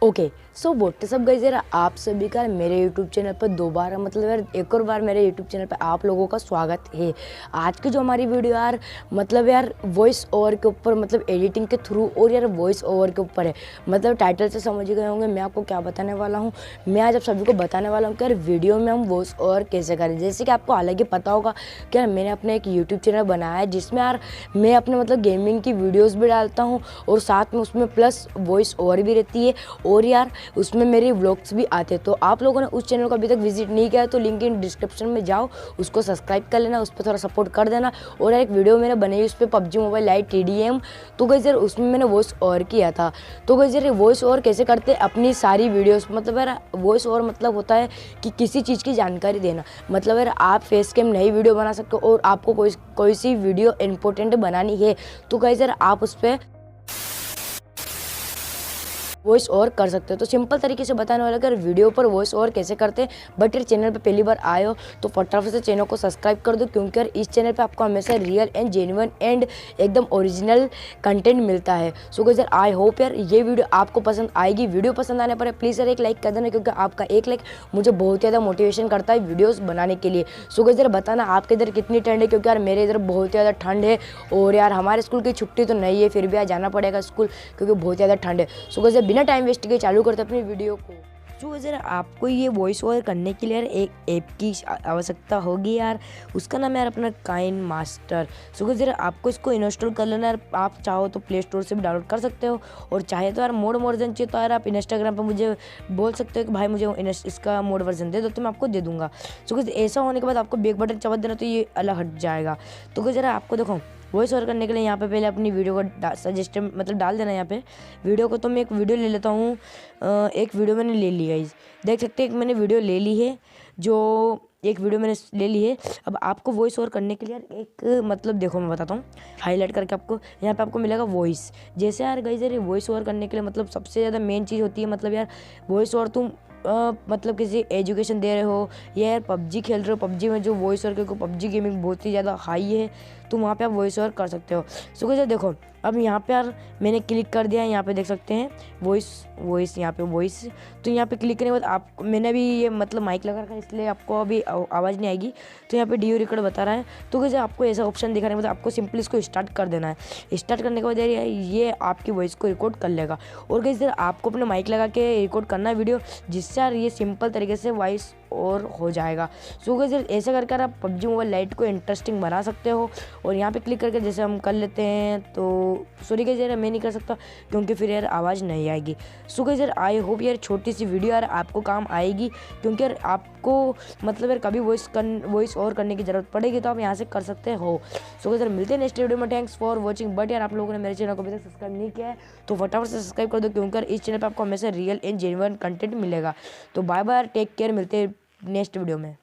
Okay so what सब guys यार, आप सभी का मेरे यूट्यूब चैनल पर दोबारा मतलब यार एक और बार मेरे यूट्यूब चैनल पर आप लोगों का स्वागत है। आज की जो हमारी वीडियो यार मतलब यार वॉइस ओवर के ऊपर मतलब एडिटिंग के थ्रू और यार वॉइस ओवर के ऊपर है। मतलब टाइटल से समझ गए होंगे मैं आपको क्या बताने वाला हूँ। मैं आज आप सभी को बताने वाला हूँ कि यार वीडियो में हम वॉइस ओवर कैसे करें। जैसे कि आपको हालांकि पता होगा कि यार मैंने अपना एक यूट्यूब चैनल बनाया है जिसमें यार मैं अपने मतलब गेमिंग की वीडियोज़ भी डालता हूँ और साथ में उसमें प्लस वॉइस ओवर भी रहती है और यार उसमें मेरे व्लॉग्स भी आते हैं। तो आप लोगों ने उस चैनल को अभी तक विजिट नहीं किया है तो लिंक इन डिस्क्रिप्शन में जाओ, उसको सब्सक्राइब कर लेना, उस पर थोड़ा सपोर्ट कर देना। और यार एक वीडियो मैंने बनाई उस पर पबजी मोबाइल लाइट TDM, तो गाइस यार उसमें मैंने वॉइस ओवर किया था। तो गाइस यार वॉइस ओवर कैसे करते हैं अपनी सारी वीडियोस, मतलब यार वॉइस ओवर मतलब होता है कि किसी चीज़ की जानकारी देना। मतलब यार आप फेस कैम नई वीडियो बना सकते हो और आपको कोई सी वीडियो इंपॉर्टेंट बनानी है तो गाइस यार आप उस पर वॉइस ओवर कर सकते हो। तो सिंपल तरीके से बताने वाला अगर वीडियो पर वॉइस ओवर कैसे करते हैं। बट यार चैनल पे पहली बार आए हो तो फटाफट से चैनल को सब्सक्राइब कर दो, क्योंकि यार इस चैनल पे आपको हमेशा रियल एंड जेन्युइन एंड एकदम ओरिजिनल कंटेंट मिलता है। सो गाइस यार आई होप यार ये वीडियो आपको पसंद आएगी। वीडियो पसंद आने पर प्लीज़ यार एक लाइक कर देना, क्योंकि आपका एक लाइक मुझे बहुत ज़्यादा मोटिवेशन करता है वीडियोज़ बनाने के लिए। सो गाइस यार बताना आपके इधर कितनी ठंड है, क्योंकि यार मेरे इधर बहुत ज़्यादा ठंड है। और यार हमारे स्कूल की छुट्टी तो नहीं है, फिर भी आज जाना पड़ेगा स्कूल क्योंकि बहुत ज़्यादा ठंड है। सो गाइस यार बिना टाइम वेस्ट के चालू करते अपनी वीडियो को। तो जरा आपको ये वॉइस ओवर करने के लिए यार एक ऐप की आवश्यकता होगी यार, उसका नाम है यार अपना काइन मास्टर। सो जरा आपको इसको इंस्टॉल कर लेना यार। आप चाहो तो प्ले स्टोर से भी डाउनलोड कर सकते हो और चाहे तो यार मोड वर्जन चाहिए तो यार आप इंस्टाग्राम पर मुझे बोल सकते हो कि भाई मुझे इसका मोड वर्जन दे दो, तो मैं आपको दे दूंगा। सो ऐसा होने के बाद आपको बैक बटन चबा देना तो ये अलग हट जाएगा। तो जरा आपको देखो वॉइस ओवर करने के लिए यहाँ पे पहले अपनी वीडियो को सजेस्ट मतलब डाल देना। यहाँ पे वीडियो को तो मैं एक वीडियो ले लेता हूँ। एक वीडियो मैंने ले ली गाइस, देख सकते हैं एक मैंने वीडियो ले ली है, जो एक वीडियो मैंने ले ली है। अब आपको वॉइस ओवर करने के लिए यार एक मतलब देखो मैं बताता हूँ हाईलाइट करके आपको यहाँ पे आपको मिलेगा वॉइस। जैसे यार गाइस यार वॉइस ओवर करने के लिए मतलब सबसे ज़्यादा मेन चीज़ होती है मतलब यार वॉइस ओवर तुम मतलब किसी एजुकेशन दे रहे हो या यार पबजी खेल रहे हो, पबजी में जो वॉइस ओवर क्योंकि पबजी गेमिंग बहुत ही ज़्यादा हाई है तो वहाँ पे आप वॉइस ओवर कर सकते हो। सो गाइस देखो अब यहाँ पे यार मैंने क्लिक कर दिया, यहाँ पे देख सकते हैं वॉइस यहाँ पे वॉइस। तो यहाँ पे क्लिक करने के बाद आप मैंने भी ये मतलब माइक लगा रखा है इसलिए आपको अभी आवाज़ नहीं आएगी। तो यहाँ पे डियो रिकॉर्ड बता रहा है। तो गाइस आपको ऐसा ऑप्शन दिखाने के बाद आपको सिंपली इसको स्टार्ट कर देना है। स्टार्ट करने के बाद यार ये आपकी वॉइस को रिकॉर्ड कर लेगा। और गाइस आपको अपने माइक लगा के रिकॉर्ड करना है वीडियो, जिससे यार ये सिंपल तरीके से वॉइस और हो जाएगा। सो गाइस ऐसा करके आप पबजी मोबाइल लाइट को इंटरेस्टिंग बना सकते हो। और यहाँ पे क्लिक करके जैसे हम कर लेते हैं तो सॉरी गाइस यार मैं नहीं कर सकता क्योंकि फिर यार आवाज़ नहीं आएगी। सो गाइस यार आई होप यार छोटी सी वीडियो यार आपको काम आएगी, क्योंकि यार आपको मतलब यार कभी वॉइस ओवर करने की ज़रूरत पड़ेगी तो आप यहाँ से कर सकते हो। सो गाइस यार मिलते हैं नेक्स्ट वीडियो में। Thanks for watching. बट यार आप लोगों ने मेरे चैनल को अभी तक सब्सक्राइब नहीं किया है तो फटाफट से सब्सक्राइब कर दो, क्योंकि इस चैनल पर आपको हमेशा रियल एंड जेन्युइन कंटेंट मिलेगा। तो बाय बाय, टेक केयर, मिलते हैं नेक्स्ट वीडियो में।